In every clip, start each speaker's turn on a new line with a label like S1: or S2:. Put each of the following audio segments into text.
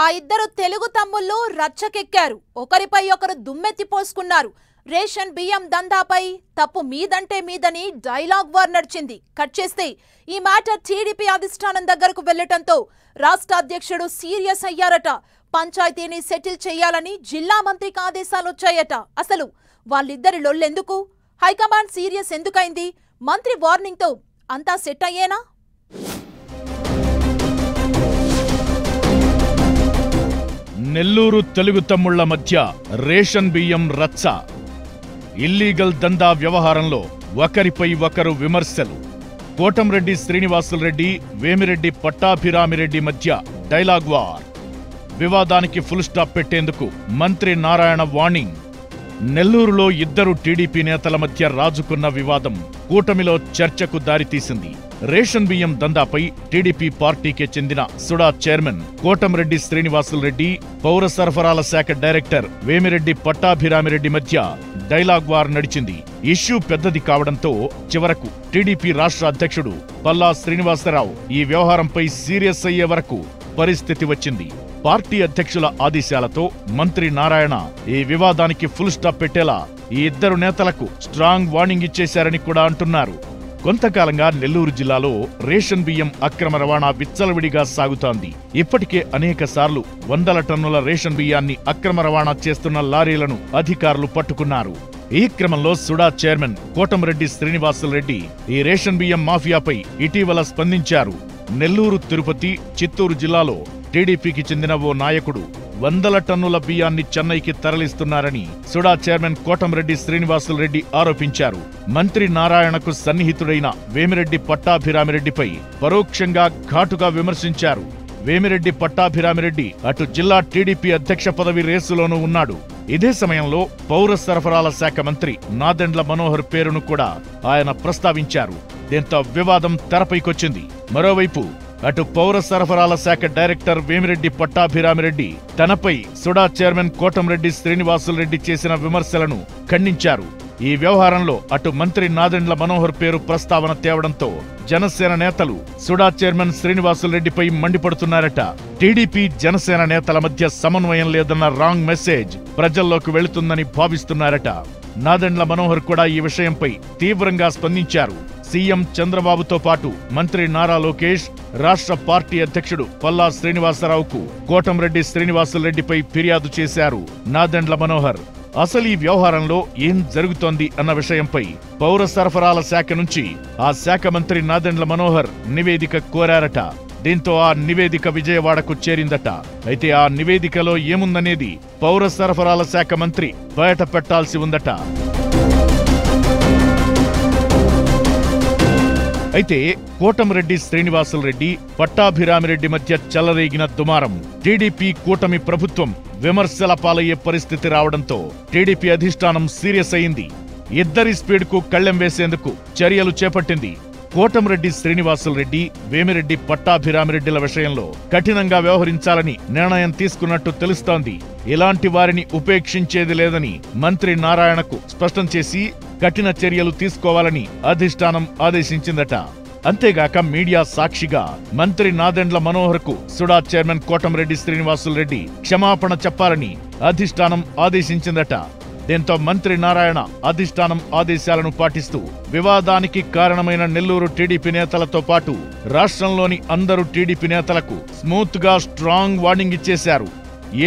S1: ఆ ఇద్దరు తెలుగు తమ్ముళ్ళు రచ్చకెక్కారు. ఒకరిపై ఒకరు దుమ్మెత్తి పోసుకున్నారు. రేషన్ బియ్యం దందాపై తప్పు మీదంటే మీదని డైలాగ్ వార్ నడిచింది. కట్ చేస్తే ఈ మ్యాటర్ టీడీపీ అధిష్టానం దగ్గరకు వెళ్లటంతో రాష్ట్ర అధ్యక్షుడు సీరియస్ అయ్యారట. పంచాయతీని సెటిల్ చేయాలని జిల్లా మంత్రికి ఆదేశాలు వచ్చాయట. అసలు వాళ్ళిద్దరి లొల్లెందుకు? High command serious ఎందుకైంది? మంత్రి వార్నింగ్ తో అంతా సెట్ అయ్యేనా?
S2: నెల్లూరు తెలుగు తమ్ముళ్ల మధ్య రేషన్ బియ్యం రచ్చ. ఇల్లీగల్ దందా వ్యవహారంలో ఒకరిపై ఒకరు విమర్శలు. కోటంరెడ్డి శ్రీనివాసులరెడ్డి, వేమిరెడ్డి పట్టాభిరామిరెడ్డి మధ్య డైలాగ్ వార్. వివాదానికి ఫుల్ స్టాప్ పెట్టేందుకు మంత్రి నారాయణ వార్నింగ్. నెల్లూరులో ఇద్దరు టీడీపీ నేతల మధ్య రాజుకున్న వివాదం కూటమిలో చర్చకు దారితీసింది. రేషన్ బియ్యం దందాపై టీడీపీ పార్టీకే చెందిన సుడా చైర్మన్ కోటంరెడ్డి శ్రీనివాసులరెడ్డి, పౌర సరఫరాల శాఖ డైరెక్టర్ వేమిరెడ్డి పట్టాభిరామిరెడ్డి మధ్య డైలాగ్ వార్ నడిచింది. ఇష్యూ పెద్దది కావడంతో చివరకు టీడీపీ రాష్ట్ర అధ్యక్షుడు పల్లా శ్రీనివాసరావు ఈ వ్యవహారంపై సీరియస్ అయ్యే వరకు పరిస్థితి వచ్చింది. పార్టీ అధ్యక్షుల ఆదేశాలతో మంత్రి నారాయణ ఈ వివాదానికి ఫుల్ స్టాప్ పెట్టేలా ఈ ఇద్దరు నేతలకు స్ట్రాంగ్ వార్నింగ్ ఇచ్చేశారని కూడా అంటున్నారు. కొంతకాలంగా నెల్లూరు జిల్లాలో రేషన్ బియ్యం అక్రమ రవాణా విచ్చలవిడిగా సాగుతోంది. ఇప్పటికే అనేక సార్లు వందల టన్నుల రేషన్ బియ్యాన్ని అక్రమ రవాణా చేస్తున్న లారీలను అధికారులు పట్టుకున్నారు. ఈ క్రమంలో సుడా చైర్మన్ కోటంరెడ్డి శ్రీనివాసులరెడ్డి ఈ రేషన్ బియ్యం మాఫియాపై ఇటీవల స్పందించారు. నెల్లూరు, తిరుపతి, చిత్తూరు జిల్లాలో టీడీపీకి చెందిన ఓ నాయకుడు వందల టన్నుల బియ్యాన్ని చెన్నైకి తరలిస్తున్నారని సుడా చైర్మన్ కోటంరెడ్డి శ్రీనివాసులరెడ్డి ఆరోపించారు. మంత్రి నారాయణకు సన్నిహితుడైన వేమిరెడ్డి పట్టాభిరామిరెడ్డిపై పరోక్షంగా ఘాటుగా విమర్శించారు. వేమిరెడ్డి పట్టాభిరామిరెడ్డి అటు జిల్లా టీడీపీ అధ్యక్ష పదవి రేసులోనూ ఉన్నాడు. ఇదే సమయంలో పౌర సరఫరాల శాఖ మంత్రి నాదెండ్ల మనోహర్ పేరును కూడా ఆయన ప్రస్తావించారు. దీంతో వివాదం తెరపైకొచ్చింది. మరోవైపు అటు పౌర సరఫరాల శాఖ డైరెక్టర్ వేమిరెడ్డి పట్టాభిరామిరెడ్డి తనపై సుడా చైర్మన్ కోటంరెడ్డి శ్రీనివాసులరెడ్డి చేసిన విమర్శలను ఖండించారు. ఈ వ్యవహారంలో అటు మంత్రి నాదెండ్ల మనోహర్ పేరు ప్రస్తావన తేవడంతో జనసేన నేతలు సుడా చైర్మన్ శ్రీనివాసులరెడ్డిపై మండిపడుతున్నారట. టీడీపీ జనసేన నేతల మధ్య సమన్వయం లేదన్న రాంగ్ మెసేజ్ ప్రజల్లోకి వెళుతుందని భావిస్తున్నారట. నాదెండ్ల మనోహర్ కూడా ఈ విషయంపై తీవ్రంగా స్పందించారు. సీఎం చంద్రబాబుతో పాటు మంత్రి నారా లోకేష్, రాష్ట్ర పార్టీ అధ్యక్షుడు పల్లా శ్రీనివాసరావుకు కోటంరెడ్డి శ్రీనివాసులరెడ్డిపై ఫిర్యాదు చేశారు నాదెండ్ల మనోహర్. అసలు ఈ వ్యవహారంలో ఏం జరుగుతోంది అన్న విషయంపై పౌర సరఫరాల శాఖ నుంచి ఆ శాఖ మంత్రి నాదెండ్ల మనోహర్ నివేదిక కోరారట. దీంతో ఆ నివేదిక విజయవాడకు చేరిందట. అయితే ఆ నివేదికలో ఏముందనేది పౌర సరఫరాల శాఖ మంత్రి బయట పెట్టాల్సి ఉందట. అయితే కోటంరెడ్డి శ్రీనివాసులరెడ్డి, పట్టాభిరామిరెడ్డి మధ్య చెలరేగిన దుమారం టీడీపీ కూటమి ప్రభుత్వం విమర్శల పాలయ్యే పరిస్థితి రావడంతో టీడీపీ అధిష్టానం సీరియస్ అయింది. ఇద్దరి స్పీడ్కు కళ్లెం వేసేందుకు చర్యలు చేపట్టింది. కోటంరెడ్డి శ్రీనివాసులరెడ్డి, వేమిరెడ్డి పట్టాభిరామిరెడ్డిల విషయంలో కఠినంగా వ్యవహరించాలని నిర్ణయం తీసుకున్నట్టు తెలుస్తోంది. ఇలాంటి వారిని ఉపేక్షించేది లేదని మంత్రి నారాయణకు స్పష్టం చేసి కఠిన చర్యలు తీసుకోవాలని అధిష్టానం ఆదేశించిందట. అంతేగాక మీడియా సాక్షిగా మంత్రి నాదెండ్ల మనోహర్ కు సుడా చైర్మన్ కోటంరెడ్డి శ్రీనివాసులరెడ్డి క్షమాపణ చెప్పాలని అధిష్టానం ఆదేశించిందట. దీంతో మంత్రి నారాయణ అధిష్టానం ఆదేశాలను పాటిస్తూ వివాదానికి కారణమైన నెల్లూరు టీడీపీ నేతలతో పాటు రాష్ట్రంలోని అందరూ టీడీపీ నేతలకు స్మూత్ గా స్ట్రాంగ్ వార్నింగ్ ఇచ్చేశారు.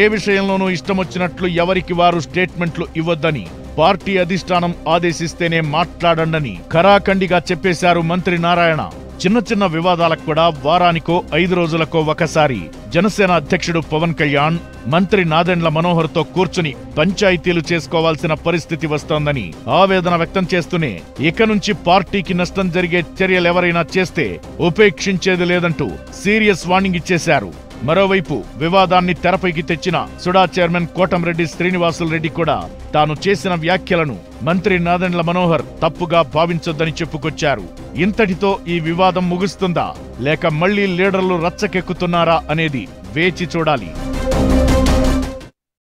S2: ఏ విషయంలోనూ ఇష్టమొచ్చినట్లు ఎవరికి వారు స్టేట్మెంట్లు ఇవ్వొద్దని, పార్టీ అధిష్టానం ఆదేశిస్తేనే మాట్లాడండని ఖరాఖండిగా చెప్పేశారు మంత్రి నారాయణ. చిన్న చిన్న వివాదాలకు కూడా వారానికో 5 రోజులకో ఒకసారి జనసేన అధ్యక్షుడు పవన్ కళ్యాణ్ మంత్రి నాదెండ్ల మనోహర్ తో కూర్చుని పంచాయతీలు చేసుకోవాల్సిన పరిస్థితి వస్తోందని ఆవేదన వ్యక్తం చేస్తూనే ఇక నుంచి పార్టీకి నష్టం జరిగే చర్యలెవరైనా చేస్తే ఉపేక్షించేది లేదంటూ సీరియస్ వార్నింగ్ ఇచ్చేశారు. మరోవైపు వివాదాన్ని తెరపైకి తెచ్చిన సుడా చైర్మన్ కోటంరెడ్డి శ్రీనివాసులరెడ్డి కూడా తాను చేసిన వ్యాఖ్యలను మంత్రి నాదెండ్ల మనోహర్ తప్పుగా భావించొద్దని చెప్పుకొచ్చారు. ఇంతటితో ఈ వివాదం ముగుస్తుందా లేక మళ్లీ లీడర్లు రచ్చకెక్కుతున్నారా అనేది వేచి చూడాలి.